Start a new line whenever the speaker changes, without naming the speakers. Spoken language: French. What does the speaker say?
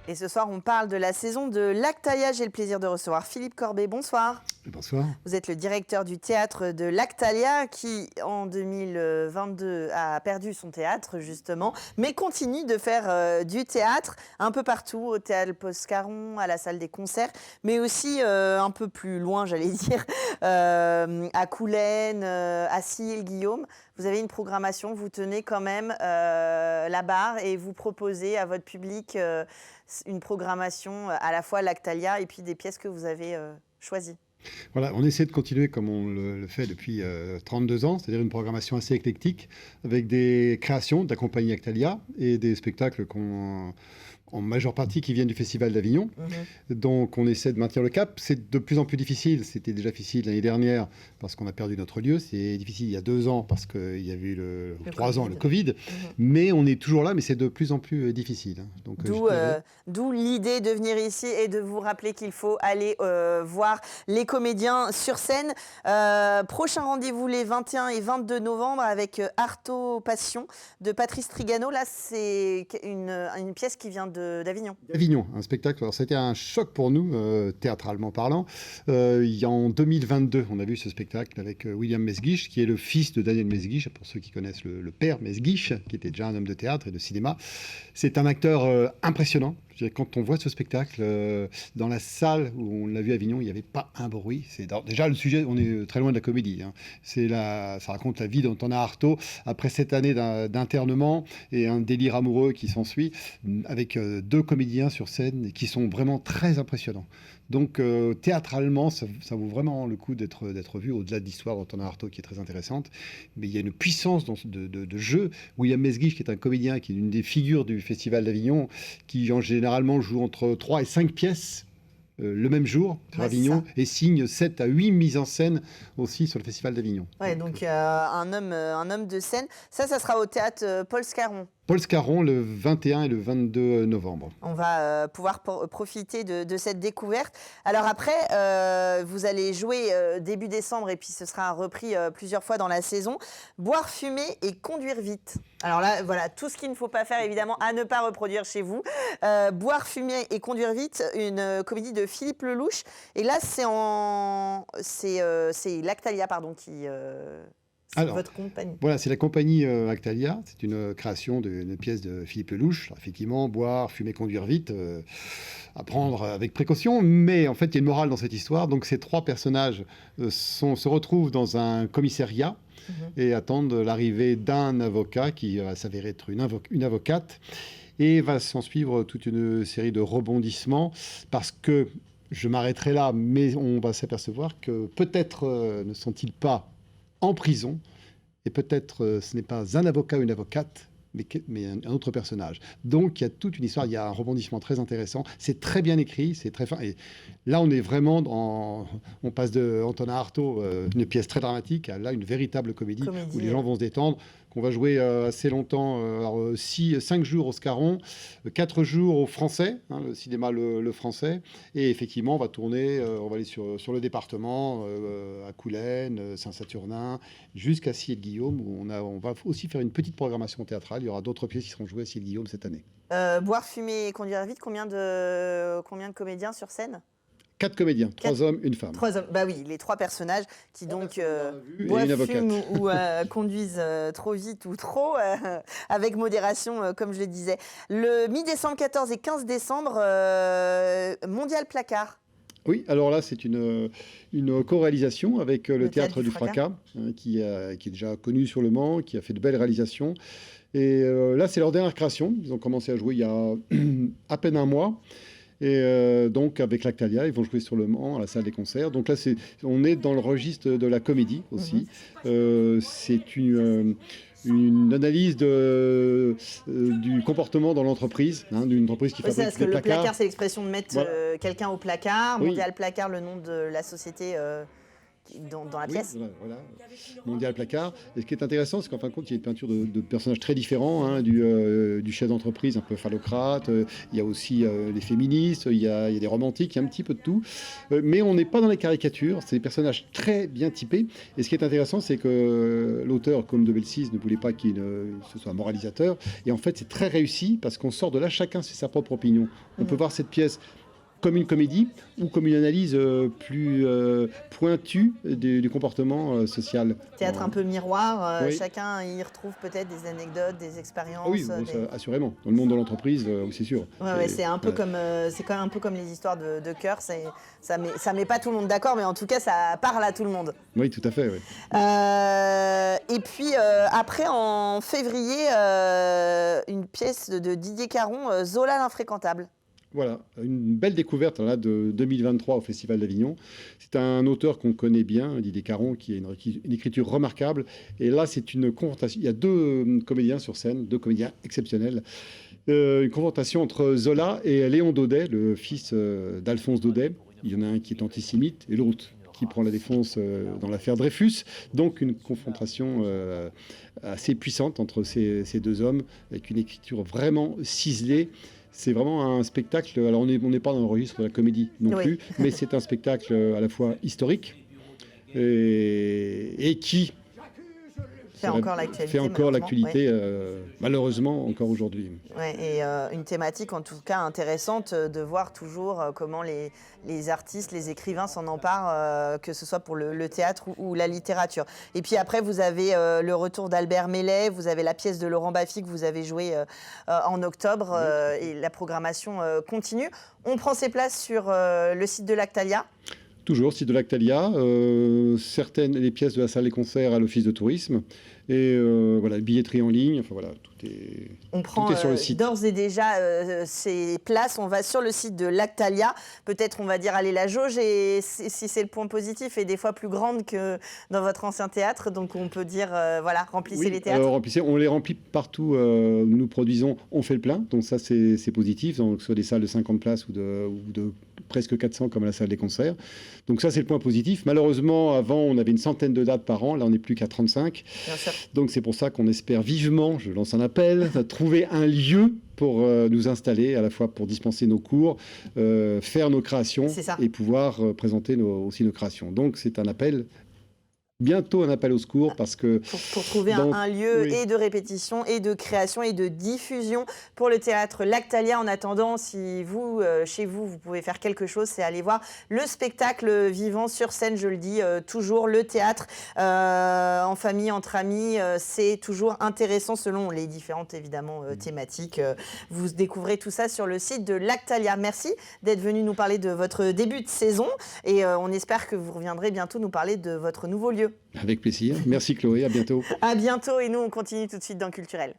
Et ce soir, on parle de la saison de Lactalia. J'ai le plaisir de recevoir Philippe Corbet. Bonsoir.
Bonsoir.
Vous êtes le directeur du théâtre de Lactalia qui, en 2022, a perdu son théâtre, justement, mais continue de faire du théâtre un peu partout, au Théâtre Paul-Scarron, à la salle des concerts, mais aussi un peu plus loin, j'allais dire, à Coulennes, à Sille-Guillaume. Vous avez une programmation, vous tenez quand même la barre et vous proposez à votre public une programmation à la fois Lactalia et puis des pièces que vous avez choisies.
Voilà, on essaie de continuer comme on le fait depuis 32 ans, c'est-à-dire une programmation assez éclectique, avec des créations de la compagnie Lactalia et des spectacles en majeure partie qui viennent du Festival d'Avignon. Donc on essaie de maintenir le cap. C'est de plus en plus difficile. C'était déjà difficile l'année dernière parce qu'on a perdu notre lieu. C'est difficile il y a 2 ans parce qu'il y avait eu 3 ans le Covid. Mais on est toujours là, mais c'est de plus en plus difficile. Donc,
d'où l'idée de venir ici et de vous rappeler qu'il faut aller voir les comédiens sur scène. Prochain rendez-vous les 21 et 22 novembre avec Artaud Passion de Patrice Trigano. Là, c'est une pièce qui vient d'Avignon.
D'Avignon, un spectacle. Alors, c'était un choc pour nous, théâtralement parlant. En 2022, on a vu ce spectacle avec William Mesguich, qui est le fils de Daniel Mesguich, pour ceux qui connaissent le père Mesguich, qui était déjà un homme de théâtre et de cinéma. C'est un acteur impressionnant. Quand on voit ce spectacle dans la salle où on l'a vu à Avignon, il n'y avait pas un bruit. Déjà, le sujet, on est très loin de la comédie. Ça raconte la vie d'Antonin Artaud après 7 années d'internement et un délire amoureux qui s'ensuit, avec 2 comédiens sur scène qui sont vraiment très impressionnants. Donc, théâtralement, ça vaut vraiment le coup d'être vu, au-delà de l'histoire d'Antonin Artaud qui est très intéressante. Mais il y a une puissance de jeu. William Mesguich, qui est un comédien, qui est une des figures du Festival d'Avignon, qui généralement joue entre 3 et 5 pièces le même jour sur Avignon et signe 7 à 8 mises en scène aussi sur le Festival d'Avignon.
Ouais, donc un homme de scène. Ça sera au théâtre Paul-Scarron.
Paul-Scarron le 21 et le 22 novembre.
On va pouvoir profiter de cette découverte. Alors après, vous allez jouer début décembre et puis ce sera repris plusieurs fois dans la saison. Boire, fumer et conduire vite. Alors là, voilà, tout ce qu'il ne faut pas faire, évidemment, à ne pas reproduire chez vous. Boire, fumer et conduire vite, une comédie de Philippe Lelouch. Et là, c'est Lactalia, qui...
Alors,
votre compagnie.
Voilà, c'est la compagnie Lactalia. C'est une création d'une pièce de Philippe Lelouch. Alors, effectivement, boire, fumer, conduire vite, à prendre avec précaution. Mais en fait, il y a une morale dans cette histoire. Donc, ces 3 personnages se retrouvent dans un commissariat et attendent l'arrivée d'un avocat qui va s'avérer être une avocate. Et va s'en suivre toute une série de rebondissements parce que, je m'arrêterai là, mais on va s'apercevoir que peut-être ne sont-ils pas en prison, et peut-être ce n'est pas un avocat ou une avocate, mais un autre personnage. Donc il y a toute une histoire, il y a un rebondissement très intéressant, c'est très bien écrit, c'est très fin, et là on est vraiment on passe de Antonin Artaud, une pièce très dramatique, à là une véritable comédie où les gens vont se détendre, qu'on va jouer assez longtemps, 5 jours au Scarron, 4 jours au Français, le cinéma le Français, et effectivement on va tourner, on va aller sur le département, à Coulennes, Saint-Saturnin, jusqu'à Sille-Guillaume, où on va aussi faire une petite programmation théâtrale. Il y aura d'autres pièces qui seront jouées à Sille-Guillaume cette année.
Boire, fumer et conduire vite, combien de comédiens sur scène?
4 comédiens, 3 hommes, une femme.
3 hommes, bah oui, les 3 personnages qui donc boivent, fument ou conduisent trop vite ou trop, avec modération, comme je le disais. Le mi-décembre, 14 et 15 décembre, Mondial Placard.
Oui, alors là, c'est une co-réalisation avec le Théâtre du Fracas, qui est déjà connu sur le Mans, qui a fait de belles réalisations. Et là, c'est leur dernière création. Ils ont commencé à jouer il y a à peine un mois. Et donc, avec Lactalia, ils vont jouer sur le Mans, à la salle des concerts. Donc là, on est dans le registre de la comédie aussi. C'est une analyse du comportement dans l'entreprise, d'une entreprise qui fabrique des placards.
Le placard, c'est l'expression de mettre quelqu'un au placard.
Oui.
Mondial Placard, le nom de la société dans la pièce.
Voilà, Mondial Placard. Et ce qui est intéressant, c'est qu'en fin de compte, il y a une peinture de personnages très différents, hein, du chef d'entreprise un peu phallocrate, il y a aussi les féministes, il y a des romantiques, il y a un petit peu de tout. Mais on n'est pas dans les caricatures, c'est des personnages très bien typés. Et ce qui est intéressant, c'est que l'auteur, comme de Belcis, ne voulait pas ce soit un moralisateur. Et en fait, c'est très réussi parce qu'on sort de là, chacun fait sa propre opinion. On peut voir cette pièce comme une comédie ou comme une analyse plus pointue du comportement social.
Théâtre un peu miroir,
Oui.
chacun y retrouve peut-être des anecdotes, des expériences.
Ah oui, bon, ça, assurément. Dans le monde de l'entreprise, oui, c'est sûr.
Ouais, c'est un peu comme, c'est quand même un peu comme les histoires de cœur. Ça met pas tout le monde d'accord, mais en tout cas, ça parle à tout le monde.
Oui, tout à fait. Oui.
Et puis après, en février, une pièce de Didier Caron, Zola l'infréquentable.
Voilà, une belle découverte là, de 2023 au Festival d'Avignon. C'est un auteur qu'on connaît bien, Didier Caron, qui a une écriture remarquable. Et là, c'est une confrontation. Il y a deux comédiens sur scène, deux comédiens exceptionnels. Une confrontation entre Zola et Léon Daudet, le fils d'Alphonse Daudet. Il y en a un qui est antisémite et l'autre qui prend la défense dans l'affaire Dreyfus. Donc une confrontation assez puissante entre ces deux hommes, avec une écriture vraiment ciselée. C'est vraiment un spectacle, alors on n'est pas dans le registre de la comédie non plus, mais c'est un spectacle à la fois historique et qui
fait encore l'actualité,
malheureusement, encore aujourd'hui.
Ouais, et une thématique en tout cas intéressante de voir toujours comment les artistes, les écrivains s'en emparent, que ce soit pour le théâtre ou la littérature. Et puis après, vous avez le retour d'Albert Mellet, vous avez la pièce de Laurent Baffy que vous avez jouée en octobre, et la programmation continue. On prend ses places sur le site de l'Actalia.
Toujours, site de l'Actalia, les pièces de la salle des concerts à l'office de tourisme, et voilà, billetterie en ligne, enfin voilà, tout est sur le site.
D'ores et déjà ces places, on va sur le site de l'Actalia, peut-être on va dire, allez, la jauge, et si c'est le point positif, est des fois plus grande que dans votre ancien théâtre, donc on peut dire, voilà, remplissez les théâtres.
On les remplit partout, nous produisons, on fait le plein, donc ça c'est positif, donc soit des salles de 50 places ou de presque 400 comme à la salle des concerts. Donc ça, c'est le point positif. Malheureusement, avant, on avait une centaine de dates par an. Là, on n'est plus qu'à 35.
Bien sûr.
Donc c'est pour ça qu'on espère vivement, je lance un appel, trouver un lieu pour nous installer, à la fois pour dispenser nos cours, faire nos créations et pouvoir présenter aussi nos créations. Donc c'est un appel. Bientôt un appel au secours parce que...
Pour trouver un lieu et de répétition et de création et de diffusion pour le théâtre l'Actalia. En attendant, si vous, chez vous, vous pouvez faire quelque chose, c'est aller voir le spectacle vivant sur scène, je le dis toujours, le théâtre en famille, entre amis, c'est toujours intéressant selon les différentes, évidemment, thématiques. Vous découvrez tout ça sur le site de l'Actalia. Merci d'être venu nous parler de votre début de saison et on espère que vous reviendrez bientôt nous parler de votre nouveau lieu.
Avec plaisir. Merci Chloé, à bientôt.
À bientôt, et nous on continue tout de suite dans Culturel.